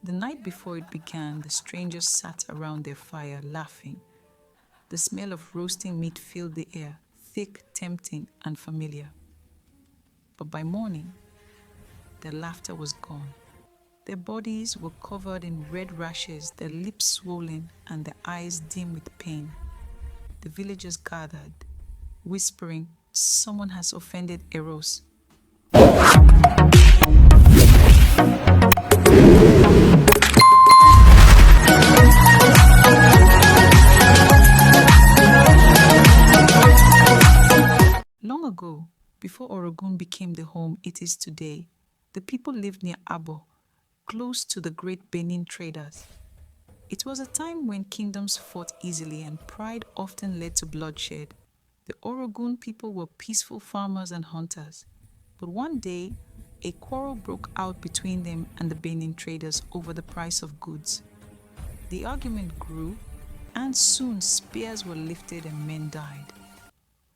The night before it began, the strangers sat around their fire laughing. The smell of roasting meat filled the air, thick, tempting, and familiar. But by morning, their laughter was gone. Their bodies were covered in red rashes, their lips swollen, and their eyes dim with pain. The villagers gathered, whispering, "Someone has offended Erose." Long ago, before Orogun became the home it is today, the people lived near Abo, close to the great Benin traders. It was a time when kingdoms fought easily and pride often led to bloodshed. The Orogun people were peaceful farmers and hunters. But one day, a quarrel broke out between them and the Benin traders over the price of goods. The argument grew, and soon spears were lifted and men died.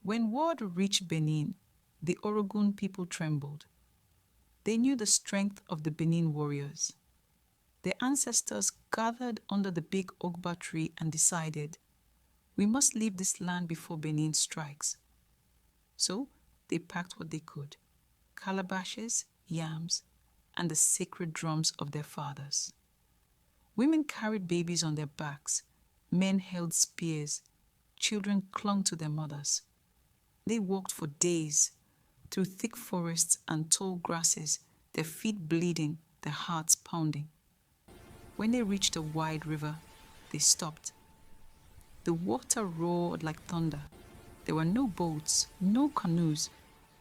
When word reached Benin, the Orogun people trembled. They knew the strength of the Benin warriors. Their ancestors gathered under the big Ogba tree and decided, "We must leave this land before Benin strikes." So they packed what they could: calabashes, yams, and the sacred drums of their fathers. Women carried babies on their backs, men held spears, children clung to their mothers. They walked for days through thick forests and tall grasses, their feet bleeding, their hearts pounding. When they reached a wide river, they stopped. The water roared like thunder. There were no boats, no canoes,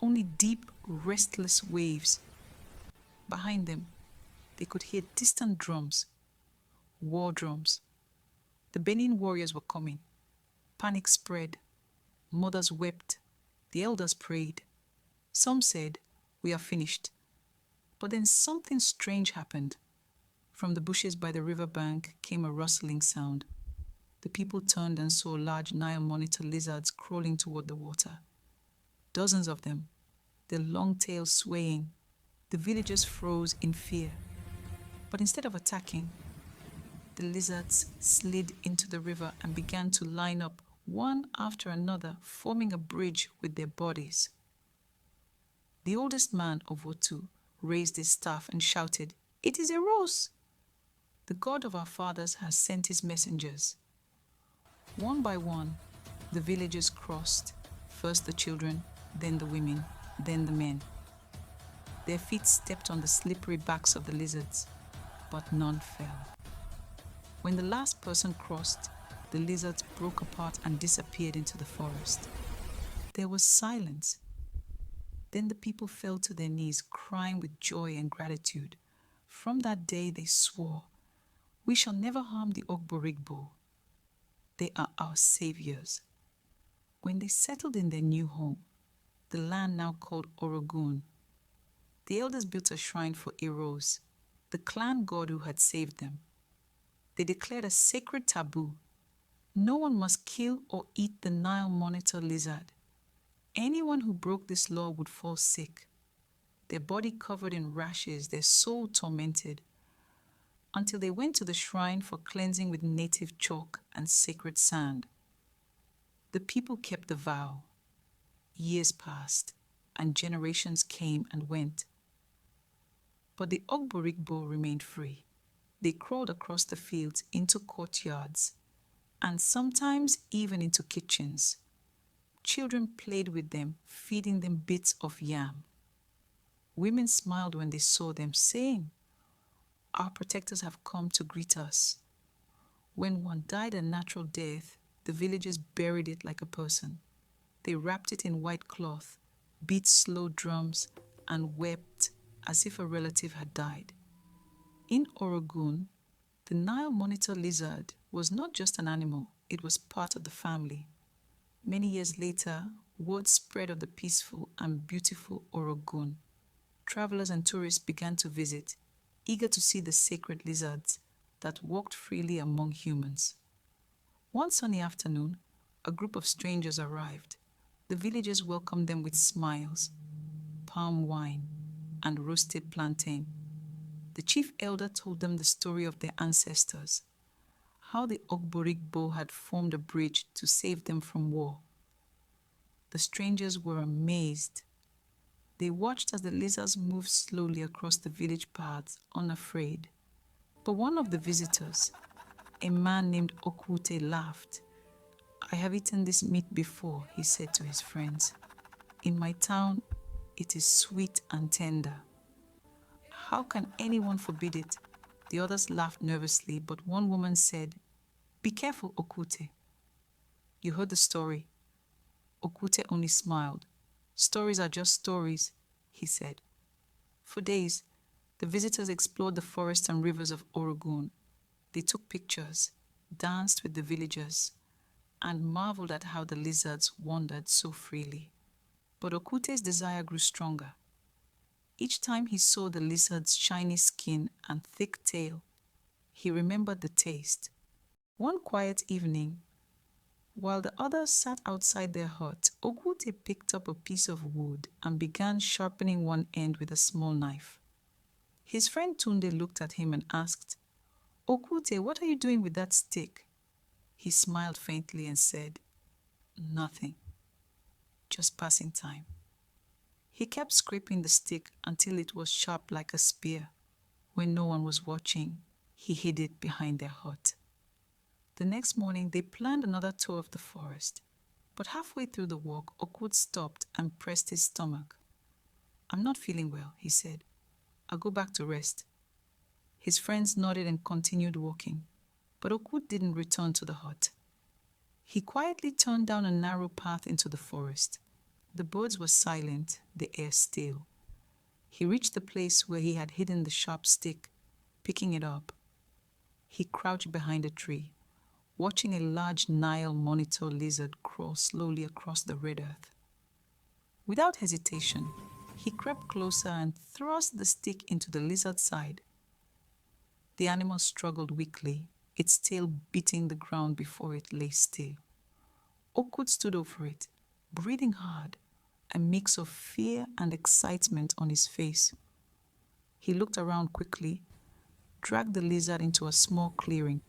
only deep, restless waves. Behind them, they could hear distant drums, war drums. The Benin warriors were coming. Panic spread. Mothers wept. The elders prayed. Some said, "We are finished." But then something strange happened. From the bushes by the river bank came a rustling sound. The people turned and saw large Nile monitor lizards crawling toward the water. Dozens of them, their long tails swaying. The villagers froze in fear. But instead of attacking, the lizards slid into the river and began to line up one after another, forming a bridge with their bodies. The oldest man of Wotu raised his staff and shouted, "It is Erose! The God of our fathers has sent his messengers." One by one, the villagers crossed, first the children, then the women, then the men. Their feet stepped on the slippery backs of the lizards, but none fell. When the last person crossed, the lizards broke apart and disappeared into the forest. There was silence. Then the people fell to their knees, crying with joy and gratitude. From that day they swore, "We shall never harm the Ogborigbo. They are our saviors." When they settled in their new home, the land now called Orogun, the elders built a shrine for Erose, the clan god who had saved them. They declared a sacred taboo. No one must kill or eat the Nile monitor lizard. Anyone who broke this law would fall sick, their body covered in rashes, their soul tormented, until they went to the shrine for cleansing with native chalk and sacred sand. The people kept the vow. Years passed, and generations came and went. But the Ogborigbo remained free. They crawled across the fields into courtyards, and sometimes even into kitchens. Children played with them, feeding them bits of yam. Women smiled when they saw them, saying, "Our protectors have come to greet us." When one died a natural death, the villagers buried it like a person. They wrapped it in white cloth, beat slow drums, and wept as if a relative had died. In Orogun, the Nile monitor lizard was not just an animal, it was part of the family. Many years later, word spread of the peaceful and beautiful Orogun. Travelers and tourists began to visit, eager to see the sacred lizards that walked freely among humans. One sunny afternoon, a group of strangers arrived. The villagers welcomed them with smiles, palm wine, and roasted plantain. The chief elder told them the story of their ancestors, how the Ogborigbo had formed a bridge to save them from war. The strangers were amazed. They watched as the lizards moved slowly across the village paths, unafraid. But one of the visitors, a man named Okwute, laughed. "I have eaten this meat before," he said to his friends. "In my town, it is sweet and tender." "How can anyone forbid it?" The others laughed nervously, but one woman said, "Be careful, Okwute." "You heard the story." Okwute only smiled. "Stories are just stories," he said. For days, the visitors explored the forests and rivers of Orogun. They took pictures, danced with the villagers, and marveled at how the lizards wandered so freely. But Okute's desire grew stronger. Each time he saw the lizard's shiny skin and thick tail, he remembered the taste. One quiet evening, while the others sat outside their hut, Okute picked up a piece of wood and began sharpening one end with a small knife. His friend Tunde looked at him and asked, "Okute, what are you doing with that stick?" He smiled faintly and said, "Nothing, just passing time." He kept scraping the stick until it was sharp like a spear. When no one was watching, he hid it behind their hut. The next morning, they planned another tour of the forest. But halfway through the walk, Okwut stopped and pressed his stomach. "I'm not feeling well," he said. "I'll go back to rest." His friends nodded and continued walking. But Okwut didn't return to the hut. He quietly turned down a narrow path into the forest. The birds were silent, the air still. He reached the place where he had hidden the sharp stick. Picking it up, he crouched behind a tree, watching a large Nile monitor lizard crawl slowly across the red earth. Without hesitation, he crept closer and thrust the stick into the lizard's side. The animal struggled weakly, its tail beating the ground before it lay still. Okwut stood over it, breathing hard, a mix of fear and excitement on his face. He looked around quickly, dragged the lizard into a small clearing,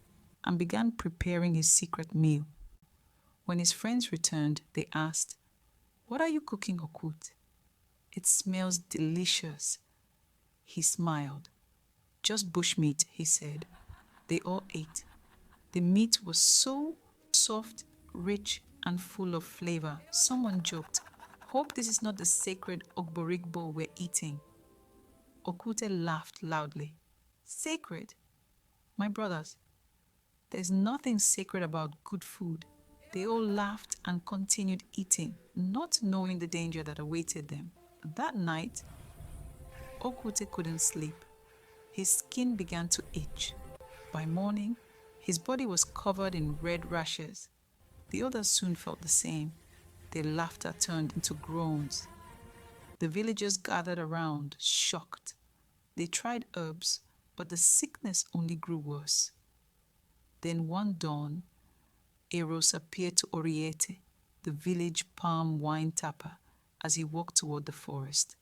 and began preparing his secret meal. When his friends returned, they asked, "What are you cooking, Okwut?" "It smells delicious." He smiled. "Just bushmeat," he said. They all ate. The meat was so soft, rich, and full of flavor. Someone joked, "Hope this is not the sacred Ogborigbo we're eating." Okwute laughed loudly. "Sacred? My brothers, there's nothing sacred about good food." They all laughed and continued eating, not knowing the danger that awaited them. That night, Okwute couldn't sleep. His skin began to itch. By morning, his body was covered in red rashes. The others soon felt the same. Their laughter turned into groans. The villagers gathered around, shocked. They tried herbs, but the sickness only grew worse. Then one dawn, Erose appeared to Oriete, the village palm wine tapper, as he walked toward the forest.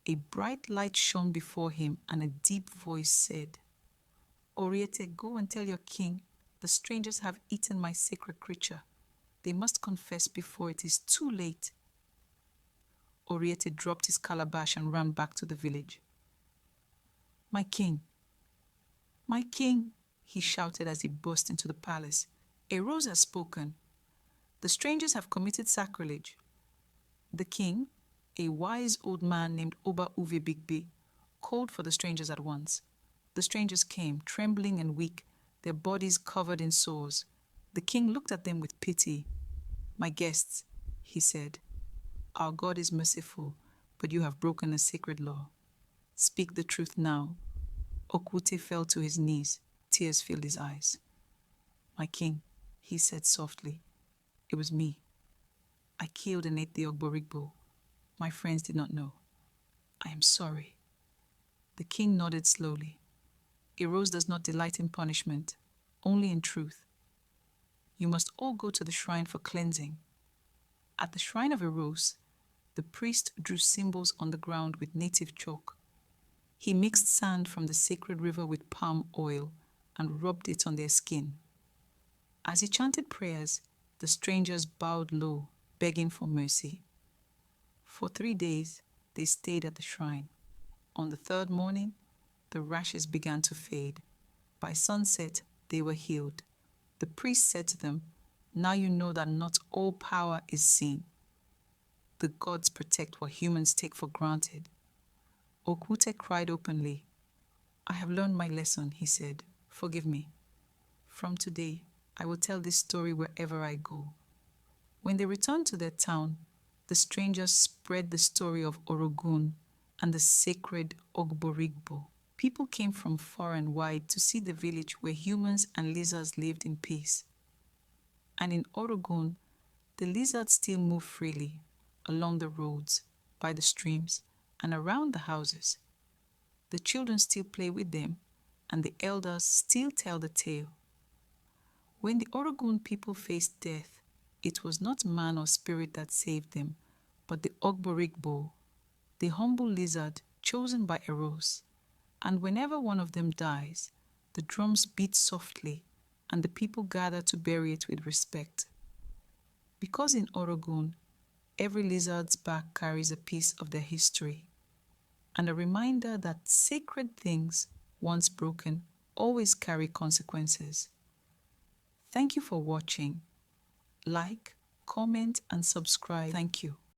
A bright light shone before him, and a deep voice said, "Oriete, go and tell your king the strangers have eaten my sacred creature. They must confess before it is too late." Oriete dropped his calabash and ran back to the village. "My king, my king," he shouted as he burst into the palace. "Erose has spoken. The strangers have committed sacrilege." The king, a wise old man named Oba Uwe Bigbe, called for the strangers at once. The strangers came, trembling and weak, their bodies covered in sores. The king looked at them with pity. "My guests," he said, "our God is merciful, but you have broken a sacred law. Speak the truth now." Okwute fell to his knees. Tears filled his eyes. "My king," he said softly, "it was me. I killed and ate the Ogborigbo. My friends did not know. I am sorry." The king nodded slowly. "Erose does not delight in punishment, only in truth. You must all go to the shrine for cleansing." At the shrine of Erose, the priest drew symbols on the ground with native chalk. He mixed sand from the sacred river with palm oil and rubbed it on their skin. As he chanted prayers, the strangers bowed low, begging for mercy. For 3 days, they stayed at the shrine. On the third morning, the rashes began to fade. By sunset, they were healed. The priest said to them, "Now you know that not all power is seen. The gods protect what humans take for granted." Okwute cried openly. "I have learned my lesson," he said. "Forgive me. From today, I will tell this story wherever I go." When they returned to their town, the strangers spread the story of Orogun and the sacred Ogborigbo. People came from far and wide to see the village where humans and lizards lived in peace. And in Orogun, the lizards still move freely along the roads, by the streams, and around the houses. The children still play with them, and the elders still tell the tale. When the Orogun people faced death, it was not man or spirit that saved them, but the Ogborigbo, the humble lizard chosen by Erose. And whenever one of them dies, the drums beat softly, and the people gather to bury it with respect. Because in Orogun, every lizard's back carries a piece of their history, and a reminder that sacred things, once broken, always carry consequences. Thank you for watching. Like, comment, and subscribe. Thank you.